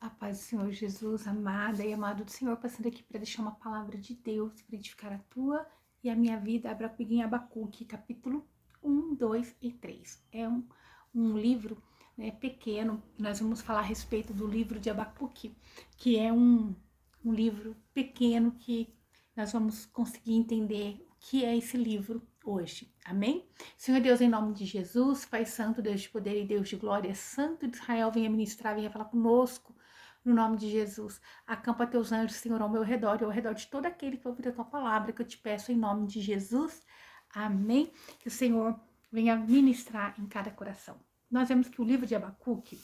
A paz do Senhor Jesus, amada e amado do Senhor, passando aqui para deixar uma palavra de Deus para edificar a tua e a minha vida. Abra comigo em Abacuque, capítulo 1, 2 e 3. É um livro, né, pequeno. Nós vamos falar a respeito do livro de Abacuque, que é um livro pequeno que nós vamos conseguir entender o que é esse livro hoje. Amém? Senhor Deus, em nome de Jesus, Pai Santo, Deus de poder e Deus de glória, Santo de Israel, venha ministrar, venha falar conosco. No nome de Jesus, acampa teus anjos, Senhor, ao meu redor e ao redor de todo aquele que ouvir a tua palavra, que eu te peço em nome de Jesus. Amém? Que o Senhor venha ministrar em cada coração. Nós vemos que o livro de Abacuque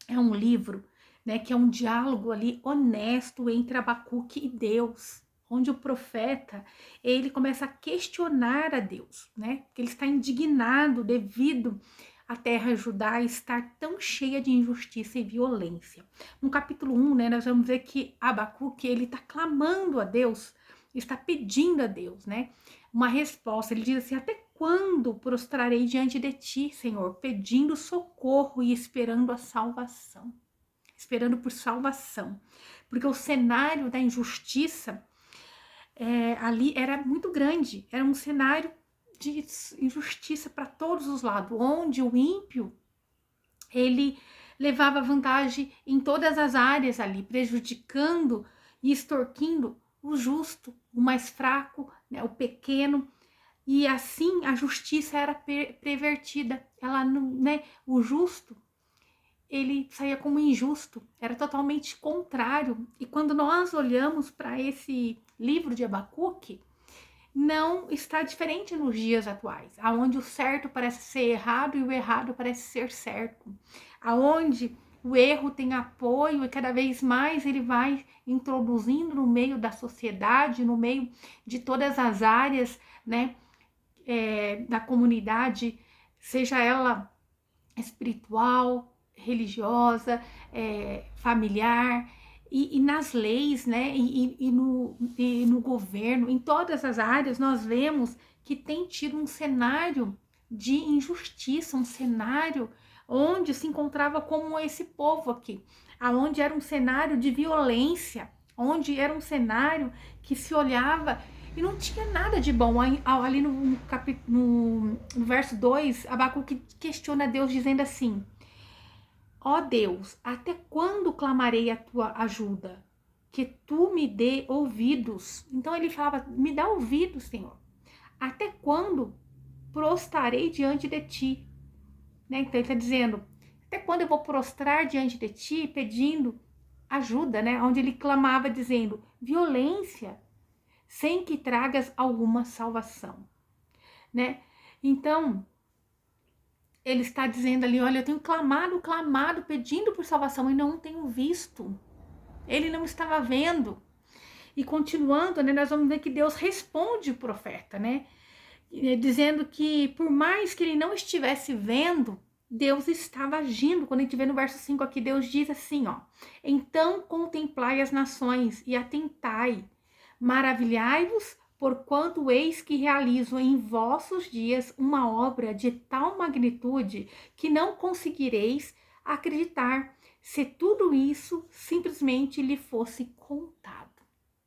é um livro, né, que é um diálogo ali honesto entre Abacuque e Deus, onde o profeta, ele começa a questionar a Deus, né? Porque ele está indignado devido a terra Judá estar tão cheia de injustiça e violência. No capítulo 1, né, nós vamos ver que Abacuque, ele está clamando a Deus, está pedindo a Deus, né, uma resposta. Ele diz assim: até quando prostrarei diante de ti, Senhor, pedindo socorro e esperando a salvação? Esperando por salvação. Porque o cenário da injustiça ali era muito grande, era um cenário de injustiça para todos os lados, onde o ímpio, ele levava vantagem em todas as áreas ali, prejudicando e extorquindo o justo, o mais fraco, né, o pequeno, e assim a justiça era pervertida. Ela não, né, o justo, ele saía como injusto, era totalmente contrário. E quando nós olhamos para esse livro de Abacuque, não está diferente nos dias atuais, aonde o certo parece ser errado e o errado parece ser certo, aonde o erro tem apoio e cada vez mais ele vai introduzindo no meio da sociedade, no meio de todas as áreas, né, da comunidade, seja ela espiritual, religiosa, familiar, e nas leis, né, e no governo, em todas as áreas, nós vemos que tem tido um cenário de injustiça, um cenário onde se encontrava como esse povo aqui, aonde era um cenário de violência, onde era um cenário que se olhava e não tinha nada de bom. Ali no verso 2, Abacuque questiona Deus dizendo assim: ó Deus, até quando clamarei a tua ajuda? Que tu me dê ouvidos. Então ele falava: me dá ouvidos, Senhor. Até quando prostrarei diante de ti? Né? Então ele está dizendo: até quando eu vou prostrar diante de ti pedindo ajuda, né? Onde ele clamava dizendo: violência, sem que tragas alguma salvação, né? Então, ele está dizendo ali: olha, eu tenho clamado, pedindo por salvação e não tenho visto. Ele não estava vendo. E continuando, né, nós vamos ver que Deus responde o profeta, né? Dizendo que por mais que ele não estivesse vendo, Deus estava agindo. Quando a gente vê no verso 5 aqui, Deus diz assim, ó: então contemplai as nações e atentai, maravilhai-vos, porquanto eis que realizo em vossos dias uma obra de tal magnitude que não conseguireis acreditar, se tudo isso simplesmente lhe fosse contado.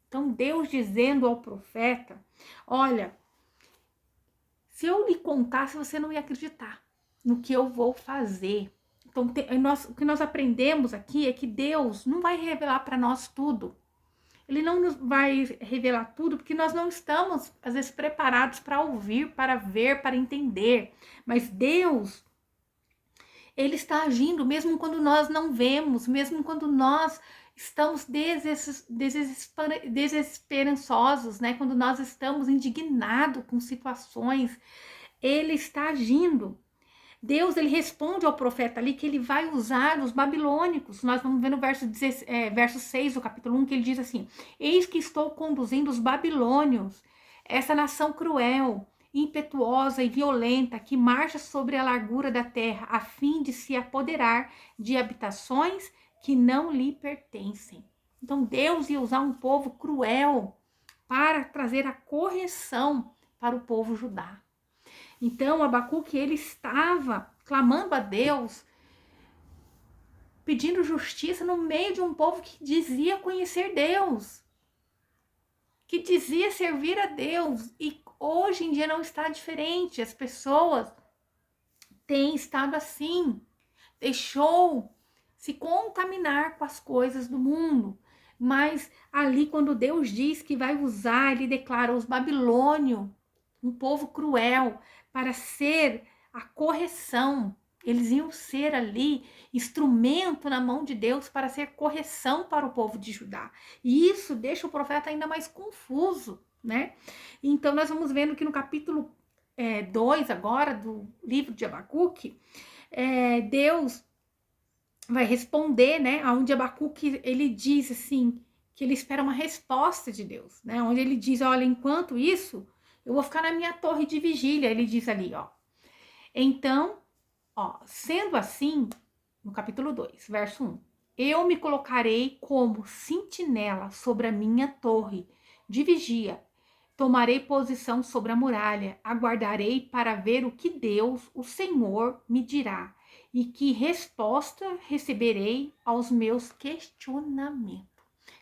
Então Deus dizendo ao profeta: olha, se eu lhe contasse, você não ia acreditar no que eu vou fazer. Então, o que nós aprendemos aqui é que Deus não vai revelar para nós tudo. Ele não nos vai revelar tudo porque nós não estamos, às vezes, preparados para ouvir, para ver, para entender. Mas Deus, ele está agindo mesmo quando nós não vemos, mesmo quando nós estamos desesperançosos, né? Quando nós estamos indignados com situações, ele está agindo. Deus, ele responde ao profeta ali que ele vai usar os babilônicos. Nós vamos ver no verso 6 do capítulo 1, que ele diz assim: eis que estou conduzindo os babilônios, essa nação cruel, impetuosa e violenta, que marcha sobre a largura da terra, a fim de se apoderar de habitações que não lhe pertencem. Então Deus ia usar um povo cruel para trazer a correção para o povo Judá. Então Abacuque, ele estava clamando a Deus pedindo justiça no meio de um povo que dizia conhecer Deus, que dizia servir a Deus. E hoje em dia não está diferente. As pessoas têm estado assim, deixou se contaminar com as coisas do mundo. Mas ali, quando Deus diz que vai usar, ele declara os babilônios, um povo cruel, para ser a correção. Eles iam ser ali instrumento na mão de Deus para ser correção para o povo de Judá. E isso deixa o profeta ainda mais confuso, né? Então, nós vamos vendo que no capítulo 2 agora do livro de Abacuque, Deus vai responder, né? Onde Abacuque ele diz assim, que ele espera uma resposta de Deus, né? Onde ele diz, olha, enquanto isso, eu vou ficar na minha torre de vigília. Ele diz ali, ó. Então, ó, sendo assim, no capítulo 2, verso 1, eu me colocarei como sentinela sobre a minha torre de vigia. Tomarei posição sobre a muralha, aguardarei para ver o que Deus, o Senhor, me dirá e que resposta receberei aos meus questionamentos.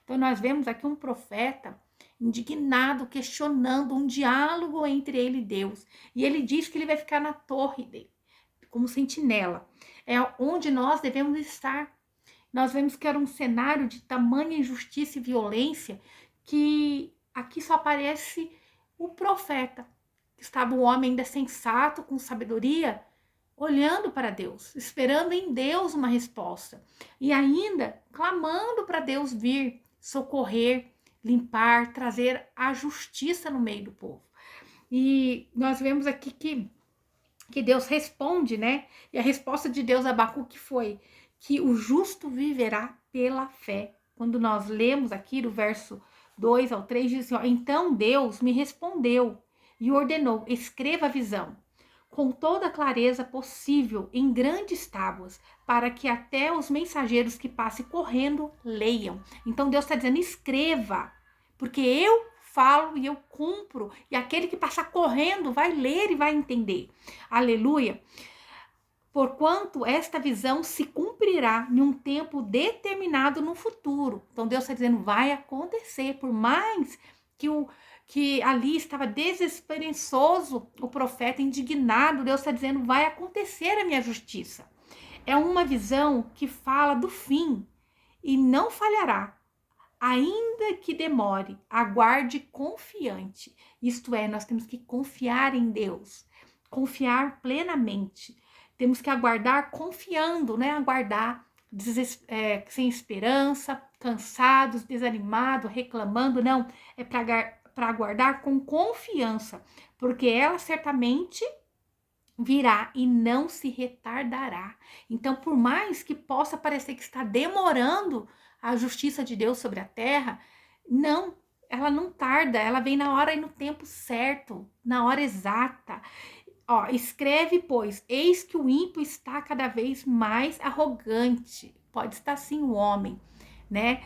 Então, nós vemos aqui um profeta indignado, questionando um diálogo entre ele e Deus. E ele diz que ele vai ficar na torre dele, como sentinela. É onde nós devemos estar. Nós vemos que era um cenário de tamanha injustiça e violência que aqui só aparece o profeta. Estava o homem ainda sensato, com sabedoria, olhando para Deus, esperando em Deus uma resposta. E ainda clamando para Deus vir, socorrer, limpar, trazer a justiça no meio do povo. E nós vemos aqui que Deus responde, né? E a resposta de Deus a Abacuque foi que o justo viverá pela fé. Quando nós lemos aqui do verso 2 ao 3, diz assim, ó, então Deus me respondeu e ordenou, escreva a visão com toda a clareza possível em grandes tábuas, para que até os mensageiros que passem correndo leiam. Então Deus está dizendo, escreva, porque eu falo e eu cumpro, e aquele que passar correndo vai ler e vai entender. Aleluia! Porquanto esta visão se cumprirá em um tempo determinado no futuro. Então Deus está dizendo, vai acontecer, por mais que ali estava desesperançoso, o profeta indignado, Deus está dizendo, vai acontecer a minha justiça. É uma visão que fala do fim e não falhará. Ainda que demore, aguarde confiante. Isto é, nós temos que confiar em Deus, confiar plenamente. Temos que aguardar confiando, né? Aguardar sem esperança, cansados, desanimados, reclamando. Não, é para aguardar com confiança, porque ela certamente virá e não se retardará. Então, por mais que possa parecer que está demorando a justiça de Deus sobre a terra, não, ela não tarda, ela vem na hora e no tempo certo, na hora exata. Ó, escreve, pois, eis que o ímpio está cada vez mais arrogante. Pode estar sim o homem, né?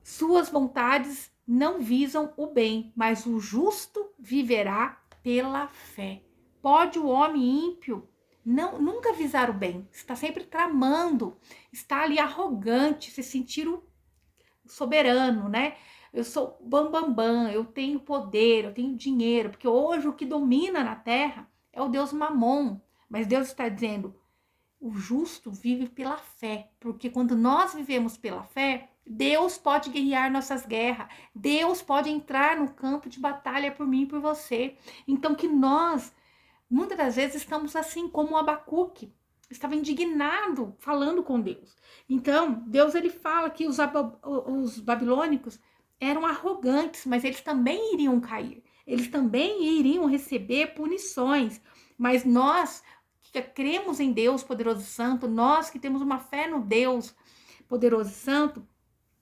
Suas vontades não visam o bem, mas o justo viverá pela fé. Pode o homem ímpio nunca visar o bem, está sempre tramando, está ali arrogante, se sentir o soberano, né? Eu sou bambambam, eu tenho poder, eu tenho dinheiro, porque hoje o que domina na terra é o Deus Mamon. Mas Deus está dizendo, o justo vive pela fé, porque quando nós vivemos pela fé, Deus pode guerrear nossas guerras, Deus pode entrar no campo de batalha por mim e por você. Então que nós, muitas das vezes, estamos assim como o Abacuque, estava indignado falando com Deus. Então, Deus ele fala que os babilônicos eram arrogantes, mas eles também iriam cair. Eles também iriam receber punições. Mas nós que cremos em Deus poderoso e santo, nós que temos uma fé no Deus poderoso e santo,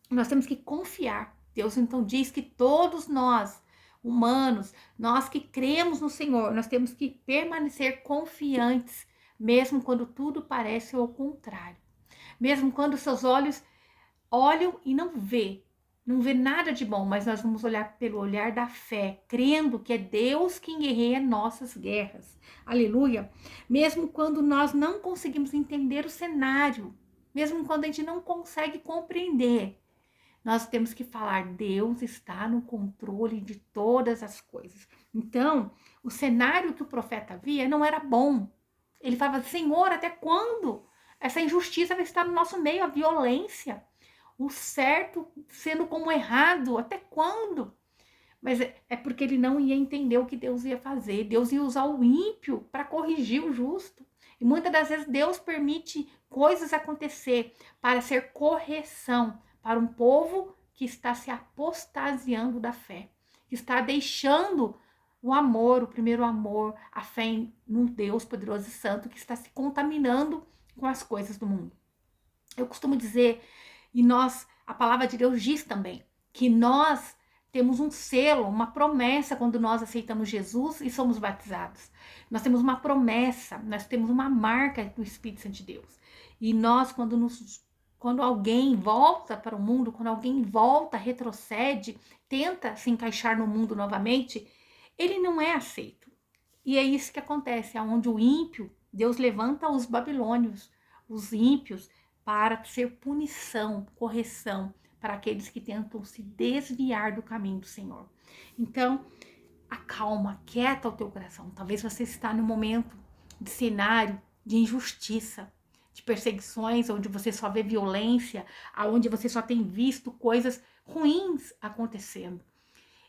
nós temos que confiar. Deus então diz que todos nós, humanos, nós que cremos no Senhor, nós temos que permanecer confiantes, mesmo quando tudo parece ao contrário. Mesmo quando seus olhos olham e não vê nada de bom, mas nós vamos olhar pelo olhar da fé, crendo que é Deus quem guerreia nossas guerras. Aleluia! Mesmo quando nós não conseguimos entender o cenário, mesmo quando a gente não consegue compreender. Nós temos que falar, Deus está no controle de todas as coisas. Então, o cenário que o profeta via não era bom. Ele falava, Senhor, até quando essa injustiça vai estar no nosso meio, a violência, o certo sendo como errado, até quando? Mas é porque ele não ia entender o que Deus ia fazer. Deus ia usar o ímpio para corrigir o justo. E muitas das vezes Deus permite coisas acontecer para ser correção para um povo que está se apostasiando da fé, que está deixando o amor, o primeiro amor, a fé num Deus poderoso e santo, que está se contaminando com as coisas do mundo. Eu costumo dizer, e a palavra de Deus diz também, que nós temos um selo, uma promessa quando nós aceitamos Jesus e somos batizados. Nós temos uma promessa, nós temos uma marca do Espírito Santo de Deus. E nós, quando alguém volta para o mundo, quando alguém volta, retrocede, tenta se encaixar no mundo novamente, ele não é aceito. E é isso que acontece, aonde o ímpio, Deus levanta os babilônios, os ímpios, para ser punição, correção para aqueles que tentam se desviar do caminho do Senhor. Então, acalma, aquieta o teu coração. Talvez você está num momento de cenário de injustiça, de perseguições, onde você só vê violência, onde você só tem visto coisas ruins acontecendo.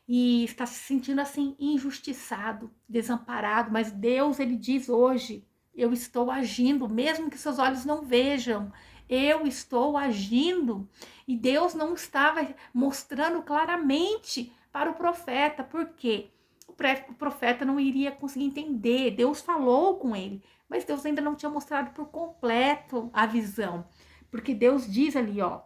E está se sentindo assim injustiçado, desamparado, mas Deus, ele diz hoje, eu estou agindo, mesmo que seus olhos não vejam, eu estou agindo. E Deus não estava mostrando claramente para o profeta, porque o profeta não iria conseguir entender. Deus falou com ele, mas Deus ainda não tinha mostrado por completo a visão, porque Deus diz ali, ó,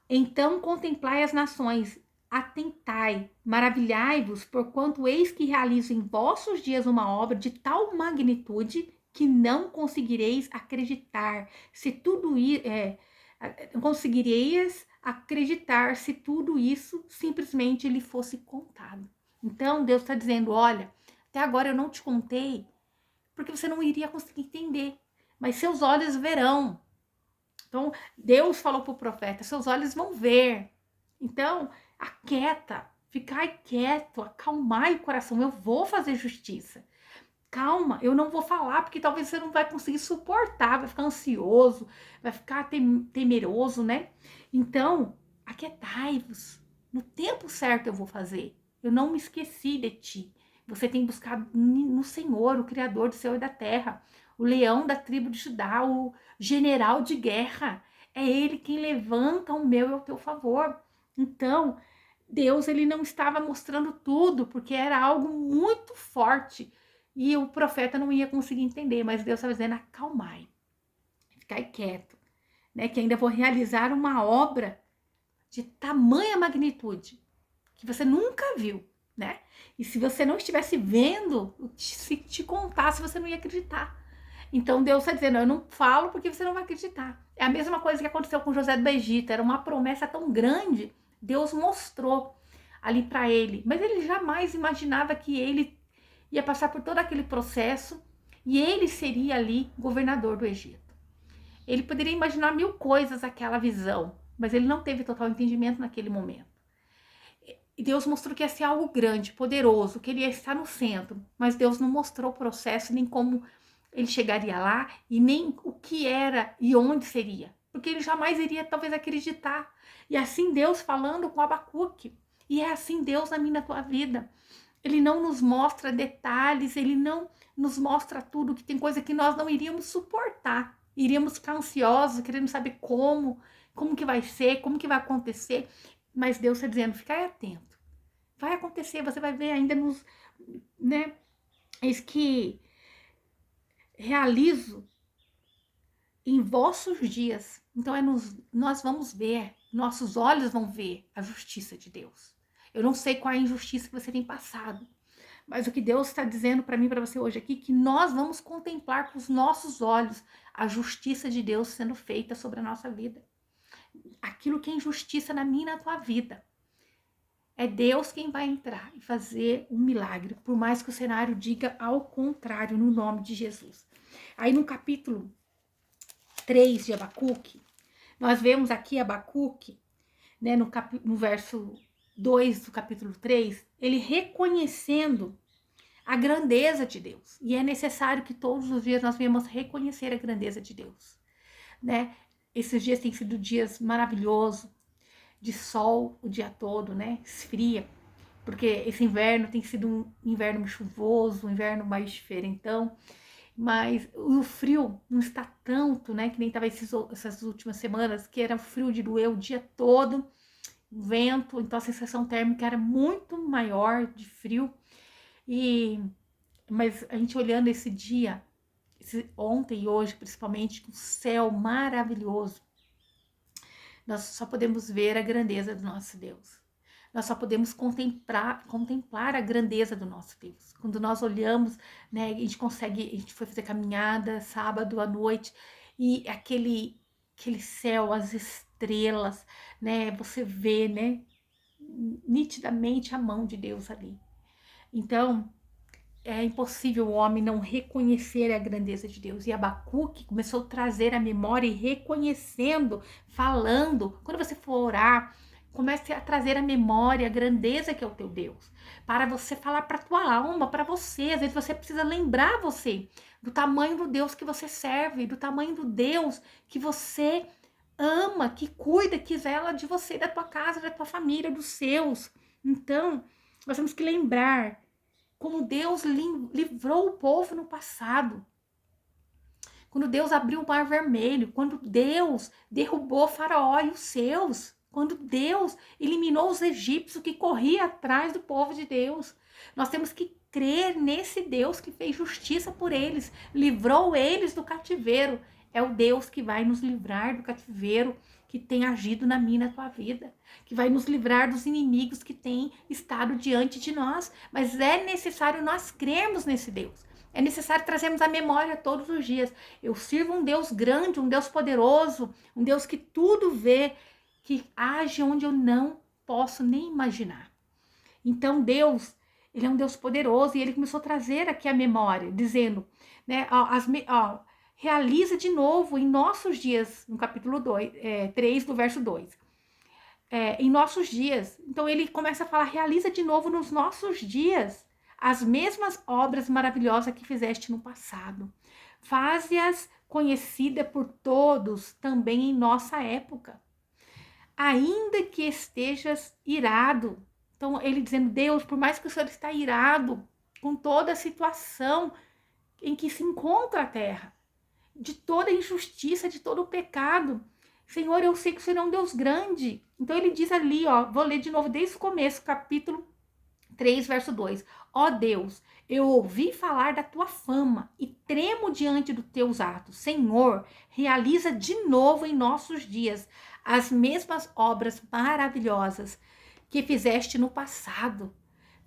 então contemplai as nações, atentai, maravilhai-vos, porquanto eis que realizo em vossos dias uma obra de tal magnitude que não conseguireis acreditar se tudo conseguireis acreditar se tudo isso simplesmente lhe fosse contado. Então Deus está dizendo, olha, até agora eu não te contei porque você não iria conseguir entender, mas seus olhos verão. Então Deus falou para o profeta, seus olhos vão ver. Então aquieta, ficai quieto, acalmai o coração, eu vou fazer justiça. Calma, eu não vou falar, porque talvez você não vai conseguir suportar, vai ficar ansioso, vai ficar temeroso, né? Então, aquietai-vos. No tempo certo eu vou fazer. Eu não me esqueci de ti. Você tem buscado no Senhor, o Criador do céu e da terra, o leão da tribo de Judá, o general de guerra. É ele quem levanta o meu e o teu favor. Então, Deus, ele não estava mostrando tudo, porque era algo muito forte. E o profeta não ia conseguir entender, mas Deus estava dizendo, acalmai, ficai quieto, né? Que ainda vou realizar uma obra de tamanha magnitude, que você nunca viu, né? E se você não estivesse vendo, se te contasse, você não ia acreditar. Então Deus está dizendo, eu não falo porque você não vai acreditar. É a mesma coisa que aconteceu com José do Egito, era uma promessa tão grande, Deus mostrou ali para ele, mas ele jamais imaginava que ele ia passar por todo aquele processo e ele seria ali governador do Egito. Ele poderia imaginar mil coisas aquela visão, mas ele não teve total entendimento naquele momento. E Deus mostrou que ia ser algo grande, poderoso, que ele ia estar no centro, mas Deus não mostrou o processo, nem como ele chegaria lá, e nem o que era e onde seria, porque ele jamais iria talvez acreditar. E assim Deus falando com Abacuque, e é assim Deus na minha e na tua vida. Ele não nos mostra detalhes, ele não nos mostra tudo, que tem coisa que nós não iríamos suportar. Iríamos ficar ansiosos, querendo saber como que vai ser, como que vai acontecer. Mas Deus está dizendo, fica atento. Vai acontecer, você vai ver ainda nos, né? Eis que realizo em vossos dias. Então nós vamos ver, nossos olhos vão ver a justiça de Deus. Eu não sei qual é a injustiça que você tem passado, mas o que Deus está dizendo para mim, para você hoje aqui, que nós vamos contemplar com os nossos olhos a justiça de Deus sendo feita sobre a nossa vida. Aquilo que é injustiça na minha e na tua vida. É Deus quem vai entrar e fazer um milagre, por mais que o cenário diga ao contrário, no nome de Jesus. Aí no capítulo 3 de Abacuque, nós vemos aqui Abacuque, né, no verso 2 do capítulo 3, ele reconhecendo a grandeza de Deus. E é necessário que todos os dias nós venhamos reconhecer a grandeza de Deus, né? Esses dias têm sido dias maravilhosos, de sol o dia todo, né? Esfria, porque esse inverno tem sido um inverno chuvoso, um inverno mais diferentão, mas o frio não está tanto, né? Que nem estava essas últimas semanas, que era frio de doer o dia todo, vento, então a sensação térmica era muito maior de frio. Mas a gente olhando esse dia, ontem e hoje principalmente, com o céu maravilhoso, nós só podemos ver a grandeza do nosso Deus. Nós só podemos contemplar a grandeza do nosso Deus. Quando nós olhamos, né, a gente foi fazer caminhada sábado à noite, e aquele céu, as estrelas, né, você vê, né, nitidamente a mão de Deus ali. Então, é impossível o homem não reconhecer a grandeza de Deus. E Abacuque começou a trazer a memória e reconhecendo, falando. Quando você for orar, comece a trazer a memória, a grandeza que é o teu Deus. Para você falar para a tua alma, para você. Às vezes você precisa lembrar você do tamanho do Deus que você serve, do tamanho do Deus que você ama, que cuida, que zela de você, da tua casa, da tua família, dos seus. Então, nós temos que lembrar como Deus livrou o povo no passado. Quando Deus abriu o Mar Vermelho, quando Deus derrubou Faraó e os seus, quando Deus eliminou os egípcios que corriam atrás do povo de Deus. Nós temos que crer nesse Deus que fez justiça por eles, livrou eles do cativeiro. É o Deus que vai nos livrar do cativeiro, que tem agido na minha e na tua vida, que vai nos livrar dos inimigos que têm estado diante de nós. Mas é necessário nós crermos nesse Deus. É necessário trazermos a memória todos os dias. Eu sirvo um Deus grande, um Deus poderoso, um Deus que tudo vê, que age onde eu não posso nem imaginar. Então Deus, ele é um Deus poderoso, e ele começou a trazer aqui a memória, dizendo, né, realiza de novo em nossos dias, no capítulo 3 do verso 2. Em nossos dias. Então ele começa a falar, realiza de novo nos nossos dias as mesmas obras maravilhosas que fizeste no passado. Faze-as conhecida por todos também em nossa época. Ainda que estejas irado. Então ele dizendo, Deus, por mais que o Senhor está irado com toda a situação em que se encontra a terra, de toda a injustiça, de todo o pecado, Senhor, eu sei que o Senhor é um Deus grande. Então ele diz ali, vou ler de novo desde o começo, capítulo 3, verso 2. Ó Deus, eu ouvi falar da tua fama e tremo diante dos teus atos. Senhor, realiza de novo em nossos dias as mesmas obras maravilhosas que fizeste no passado.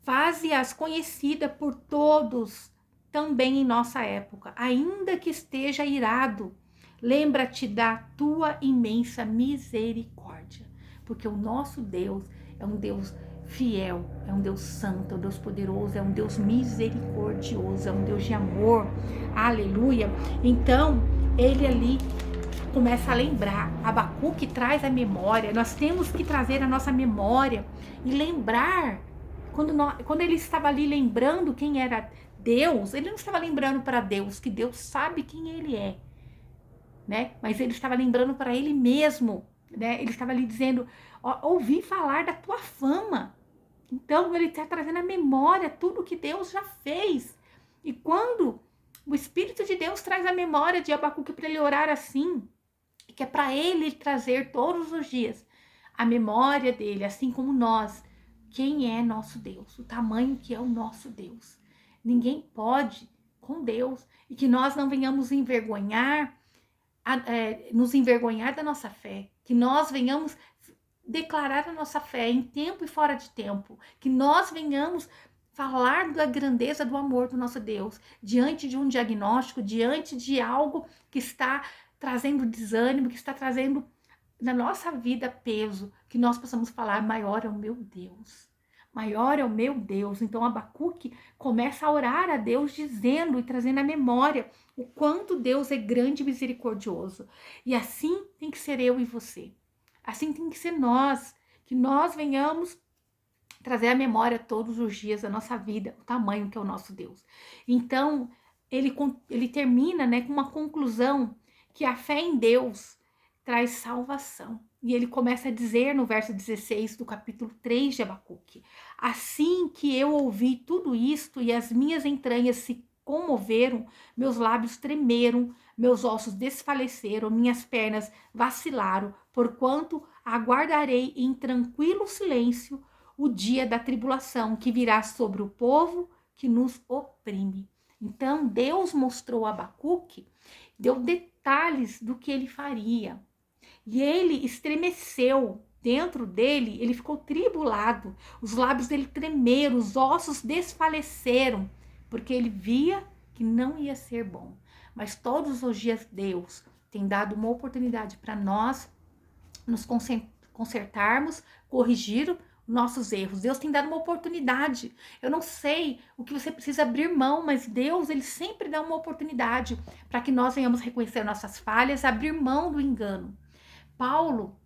Faze-as conhecida por todos também em nossa época, ainda que esteja irado. Lembra-te da tua imensa misericórdia, porque o nosso Deus é um Deus fiel, é um Deus santo, é um Deus poderoso, é um Deus misericordioso, é um Deus de amor. Aleluia. Então, ele ali começa a lembrar. Abacuque traz a memória. Nós temos que trazer a nossa memória e lembrar. Quando ele estava ali lembrando quem era Deus, ele não estava lembrando para Deus, que Deus sabe quem ele é, né? Mas ele estava lembrando para ele mesmo, né? Ele estava ali dizendo, ouvi falar da tua fama. Então ele está trazendo à memória tudo que Deus já fez. E quando o Espírito de Deus traz a memória de Abacuque para ele orar assim, que é para ele trazer todos os dias a memória dele, assim como nós, quem é nosso Deus, o tamanho que é o nosso Deus. Ninguém pode com Deus, e que nós não venhamos nos envergonhar da nossa fé, que nós venhamos declarar a nossa fé em tempo e fora de tempo, que nós venhamos falar da grandeza do amor do nosso Deus, diante de um diagnóstico, diante de algo que está trazendo desânimo, que está trazendo na nossa vida peso, que nós possamos falar, maior é o meu Deus, maior é o meu Deus. Então Abacuque começa a orar a Deus dizendo e trazendo à memória o quanto Deus é grande e misericordioso. E assim tem que ser eu e você. Assim tem que ser nós, que nós venhamos trazer à memória todos os dias da nossa vida, o tamanho que é o nosso Deus. Então, ele termina, né, com uma conclusão que a fé em Deus traz salvação. E ele começa a dizer no verso 16 do capítulo 3 de Abacuque: assim que eu ouvi tudo isto e as minhas entranhas se comoveram, meus lábios tremeram, meus ossos desfaleceram, minhas pernas vacilaram, porquanto aguardarei em tranquilo silêncio o dia da tribulação que virá sobre o povo que nos oprime. Então Deus mostrou a Abacuque, deu detalhes do que ele faria. E ele estremeceu dentro dele, ele ficou tribulado, os lábios dele tremeram, os ossos desfaleceram, porque ele via que não ia ser bom. Mas todos os dias Deus tem dado uma oportunidade para nós nos consertarmos, corrigir nossos erros. Deus tem dado uma oportunidade. Eu não sei o que você precisa abrir mão, mas Deus, ele sempre dá uma oportunidade para que nós venhamos reconhecer nossas falhas, abrir mão do engano. Paulo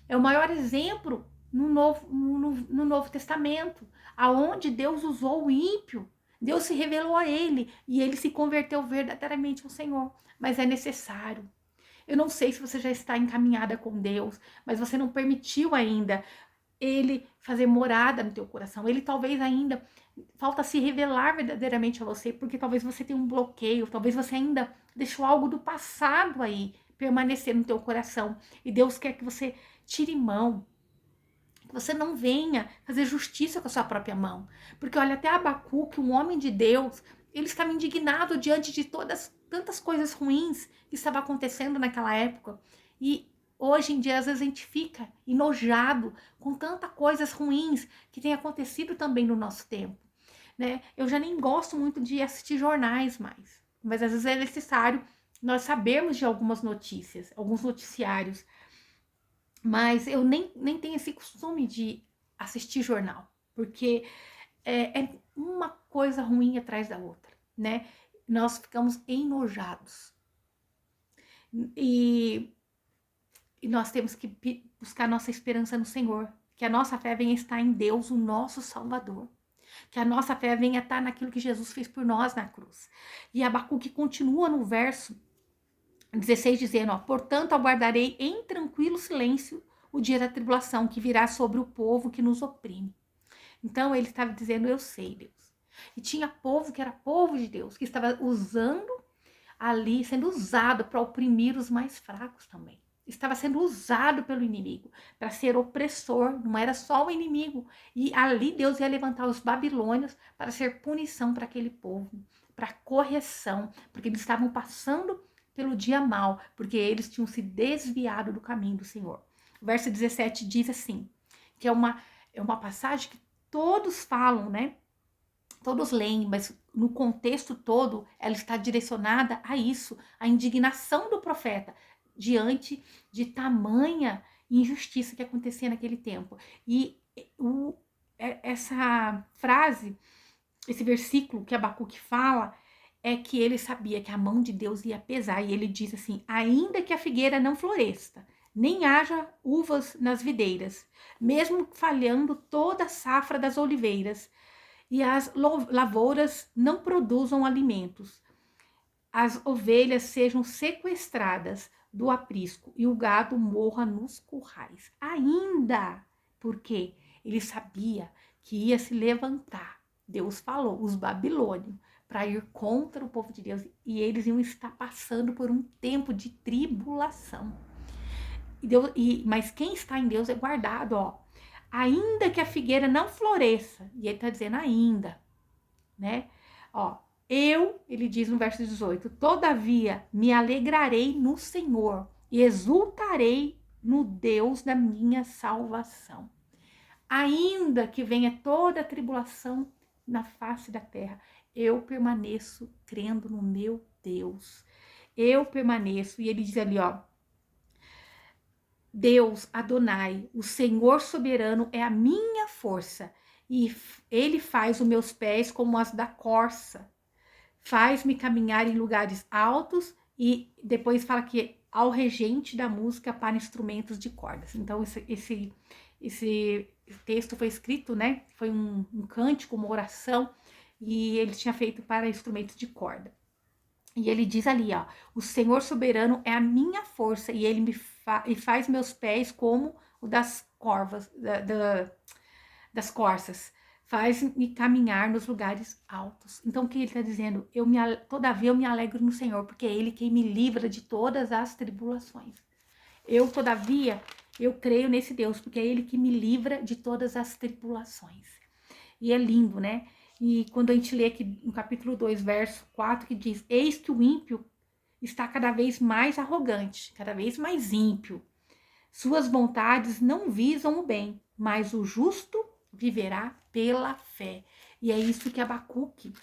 é o maior exemplo no Novo Testamento, aonde Deus usou o ímpio. Deus se revelou a ele e ele se converteu verdadeiramente ao Senhor. Mas é necessário. Eu não sei se você já está encaminhada com Deus, mas você não permitiu ainda ele fazer morada no teu coração. Ele talvez ainda falta se revelar verdadeiramente a você, porque talvez você tenha um bloqueio, talvez você ainda deixou algo do passado aí permanecer no teu coração. E Deus quer que você tire mão, que você não venha fazer justiça com a sua própria mão. Porque olha, até Abacuque, um homem de Deus, ele estava indignado diante de tantas coisas ruins que estava acontecendo naquela época. E hoje em dia, às vezes, a gente fica enojado com tantas coisas ruins que tem acontecido também no nosso tempo. Né? Eu já nem gosto muito de assistir jornais mais, mas às vezes é necessário nós sabermos de algumas notícias, alguns noticiários, mas eu nem tenho esse costume de assistir jornal, porque é uma coisa ruim atrás da outra, né? Nós ficamos enojados. E nós temos que buscar nossa esperança no Senhor, que a nossa fé venha estar em Deus, o nosso Salvador. Que a nossa fé venha estar naquilo que Jesus fez por nós na cruz. E Abacuque continua no verso 16 dizendo, ó, portanto aguardarei em tranquilo silêncio o dia da tribulação que virá sobre o povo que nos oprime. Então ele estava dizendo, eu sei, Deus. E tinha povo que era povo de Deus, que estava usando ali, sendo usado para oprimir os mais fracos também. Estava sendo usado pelo inimigo para ser opressor, não era só o inimigo. E ali Deus ia levantar os babilônios para ser punição para aquele povo, para correção, porque eles estavam passando pelo dia mal, porque eles tinham se desviado do caminho do Senhor. O verso 17 diz assim, que é uma passagem que todos falam, né? Todos leem, mas no contexto todo ela está direcionada a isso, a indignação do profeta diante de tamanha injustiça que acontecia naquele tempo. E essa frase, esse versículo que Abacuque fala, é que ele sabia que a mão de Deus ia pesar, e ele diz assim, ainda que a figueira não floresça, nem haja uvas nas videiras, mesmo falhando toda a safra das oliveiras, e as lavouras não produzam alimentos, as ovelhas sejam sequestradas do aprisco e o gado morra nos currais. Ainda porque ele sabia que ia se levantar, Deus falou, os babilônios, para ir contra o povo de Deus, e eles iam estar passando por um tempo de tribulação. Mas quem está em Deus é guardado, ó. Ainda que a figueira não floresça, e ele está dizendo ainda, né? Ó, ele diz no verso 18, todavia me alegrarei no Senhor e exultarei no Deus da minha salvação. Ainda que venha toda a tribulação na face da terra, eu permaneço crendo no meu Deus. Eu permaneço, e ele diz ali, ó, Deus, Adonai, o Senhor soberano é a minha força e ele faz os meus pés como as da corça, faz-me caminhar em lugares altos, e depois fala que ao regente da música para instrumentos de cordas. Então esse texto foi escrito, né? Foi um cântico, uma oração, e ele tinha feito para instrumentos de corda. E ele diz ali, ó, o Senhor soberano é a minha força, e ele e faz meus pés como o das corvas, das corças, faz-me caminhar nos lugares altos. Então o que ele está dizendo? Todavia eu me alegro no Senhor, porque é ele quem me livra de todas as tribulações. Todavia, eu creio nesse Deus, porque é ele que me livra de todas as tribulações. E é lindo, né? E quando a gente lê aqui no capítulo 2, verso 4, que diz: eis que o ímpio está cada vez mais arrogante, cada vez mais ímpio. Suas vontades não visam o bem, mas o justo viverá pela fé. E é isso que Abacuque,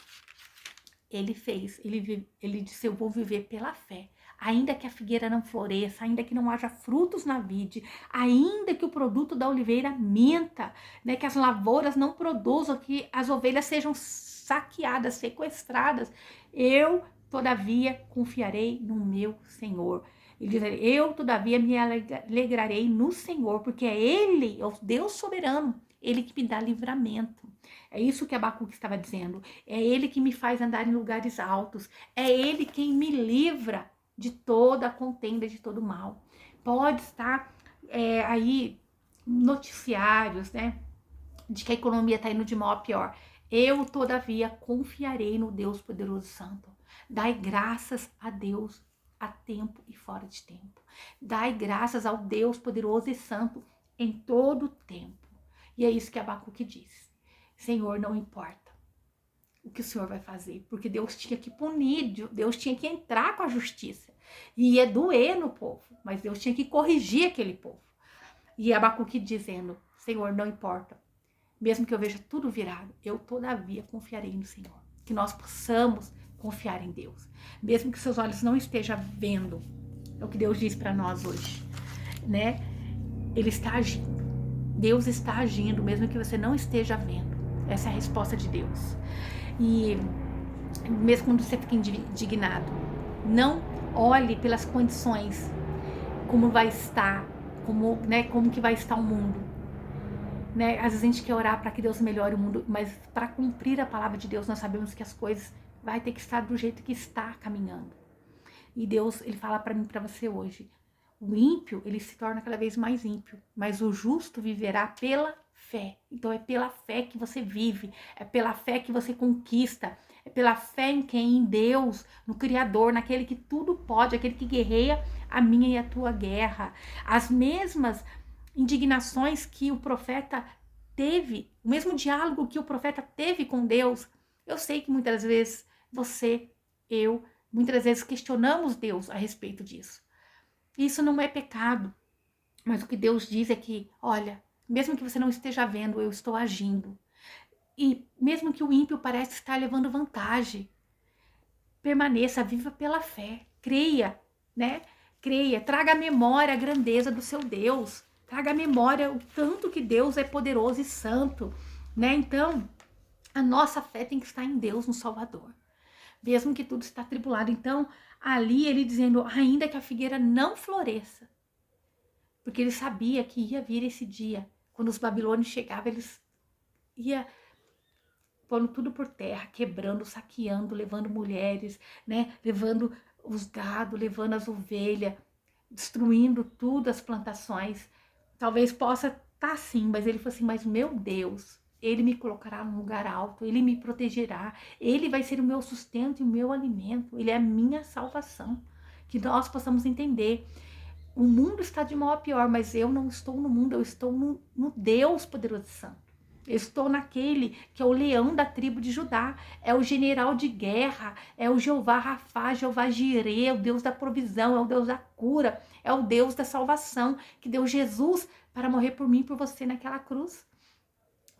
ele fez. Ele disse: eu vou viver pela fé. Ainda que a figueira não floresça, ainda que não haja frutos na vide, ainda que o produto da oliveira minta, né, que as lavouras não produzam, que as ovelhas sejam saqueadas, sequestradas, eu, todavia, confiarei no meu Senhor. Ele diz: eu, todavia, me alegrarei no Senhor, porque é Ele, é o Deus soberano, Ele que me dá livramento. É isso que Abacuque estava dizendo. É Ele que me faz andar em lugares altos. É Ele quem me livra de toda a contenda, de todo mal. Pode estar aí noticiários, né, de que a economia está indo de mal a pior. Eu, todavia, confiarei no Deus poderoso e santo. Dai graças a Deus a tempo e fora de tempo. Dai graças ao Deus poderoso e santo em todo o tempo. E é isso que Abacuque diz. Senhor, não importa o que o Senhor vai fazer, porque Deus tinha que punir, Deus tinha que entrar com a justiça. E ia doer no povo, mas Deus tinha que corrigir aquele povo. E Abacuque dizendo: Senhor, não importa, mesmo que eu veja tudo virado, eu todavia confiarei no Senhor. Que nós possamos confiar em Deus, mesmo que seus olhos não estejam vendo. É o que Deus diz para nós hoje, né? Ele está agindo. Deus está agindo, mesmo que você não esteja vendo. Essa é a resposta de Deus. E mesmo quando você fica indignado, não olhe pelas condições, como vai estar, como que vai estar o mundo. Né? Às vezes a gente quer orar para que Deus melhore o mundo, mas para cumprir a palavra de Deus, nós sabemos que as coisas vai ter que estar do jeito que está caminhando. E Deus, ele fala para mim, para você hoje: o ímpio, ele se torna cada vez mais ímpio, mas o justo viverá pela fé. Então é pela fé que você vive, é pela fé que você conquista, é pela fé em quem? Em Deus, no Criador, naquele que tudo pode, aquele que guerreia a minha e a tua guerra. As mesmas indignações que o profeta teve, o mesmo diálogo que o profeta teve com Deus. Eu sei que muitas vezes você, eu, muitas vezes questionamos Deus a respeito disso. Isso não é pecado, mas o que Deus diz é que, olha, mesmo que você não esteja vendo, eu estou agindo. E mesmo que o ímpio pareça estar levando vantagem, permaneça, viva pela fé, creia, né? Creia, traga à memória a grandeza do seu Deus, traga à memória o tanto que Deus é poderoso e santo, né? Então, a nossa fé tem que estar em Deus, no Salvador, mesmo que tudo está atribulado. Então, ali ele dizendo, ainda que a figueira não floresça, porque ele sabia que ia vir esse dia, quando os babilônios chegavam, eles iam pondo tudo por terra, quebrando, saqueando, levando mulheres, né? Levando os gado, levando as ovelhas, destruindo tudo, as plantações. Talvez possa estar assim, mas ele falou assim, mas meu Deus, ele me colocará num lugar alto, ele me protegerá, ele vai ser o meu sustento e o meu alimento, ele é a minha salvação. Que nós possamos entender. O mundo está de mal a pior, mas eu não estou no mundo, eu estou no Deus poderoso e santo. Eu estou naquele que é o leão da tribo de Judá, é o general de guerra, é o Jeová Rafá, Jeová Jirê, o Deus da provisão, é o Deus da cura, é o Deus da salvação, que deu Jesus para morrer por mim e por você naquela cruz.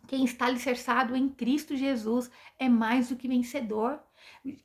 Quem está alicerçado em Cristo Jesus é mais do que vencedor.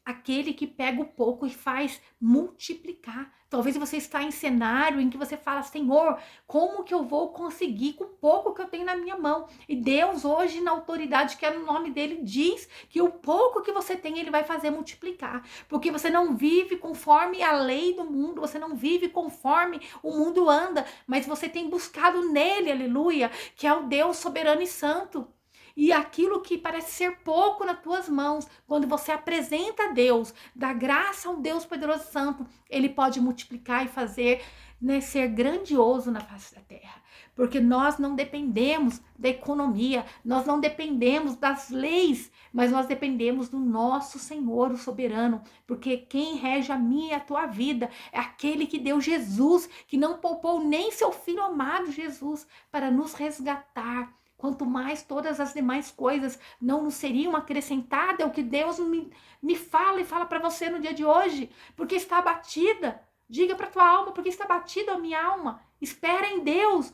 aquele que pega o pouco e faz multiplicar. Talvez você está em cenário em que você fala, Senhor, como que eu vou conseguir com o pouco que eu tenho na minha mão? E Deus hoje, na autoridade que é no nome dele, diz que o pouco que você tem, ele vai fazer multiplicar. Porque você não vive conforme a lei do mundo, você não vive conforme o mundo anda, mas você tem buscado nele, aleluia, que é o Deus soberano e santo. E aquilo que parece ser pouco nas tuas mãos, quando você apresenta a Deus, dá graça ao Deus poderoso e santo, ele pode multiplicar e fazer, né, ser grandioso na face da terra. Porque nós não dependemos da economia, nós não dependemos das leis, mas nós dependemos do nosso Senhor, o soberano. Porque quem rege a minha e a tua vida é aquele que deu Jesus, que não poupou nem seu filho amado Jesus para nos resgatar. Quanto mais todas as demais coisas não nos seriam acrescentadas, é o que Deus me fala e fala para você no dia de hoje. Porque está abatida. Diga para tua alma, porque está abatida a minha alma. Espera em Deus.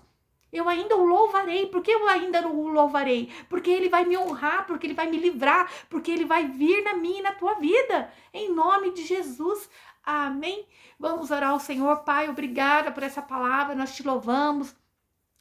Eu ainda o louvarei. Por que eu ainda não o louvarei? Porque ele vai me honrar, porque ele vai me livrar, porque ele vai vir na minha e na tua vida. Em nome de Jesus. Amém. Vamos orar ao Senhor. Pai, obrigada por essa palavra. Nós te louvamos.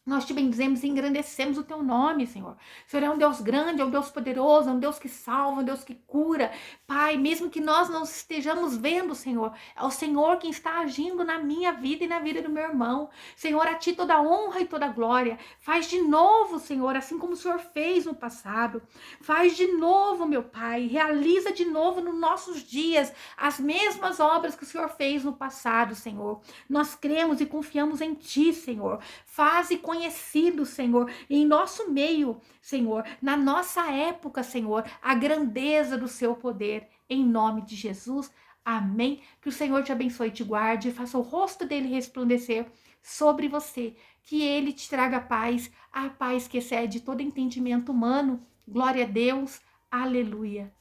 Nós te bendizemos e engrandecemos o teu nome, Senhor. O Senhor é um Deus grande, é um Deus poderoso, é um Deus que salva, é um Deus que cura. Pai, mesmo que nós não estejamos vendo, Senhor, é o Senhor quem está agindo na minha vida e na vida do meu irmão. Senhor, a ti toda honra e toda glória. Faz de novo, Senhor, assim como o Senhor fez no passado. Faz de novo, meu Pai. Realiza de novo nos nossos dias as mesmas obras que o Senhor fez no passado, Senhor. Nós cremos e confiamos em ti, Senhor. Faze conhecido, Senhor, em nosso meio, Senhor, na nossa época, Senhor, a grandeza do seu poder, em nome de Jesus, amém. Que o Senhor te abençoe e te guarde, faça o rosto dele resplandecer sobre você, que ele te traga paz, a paz que excede todo entendimento humano. Glória a Deus, aleluia.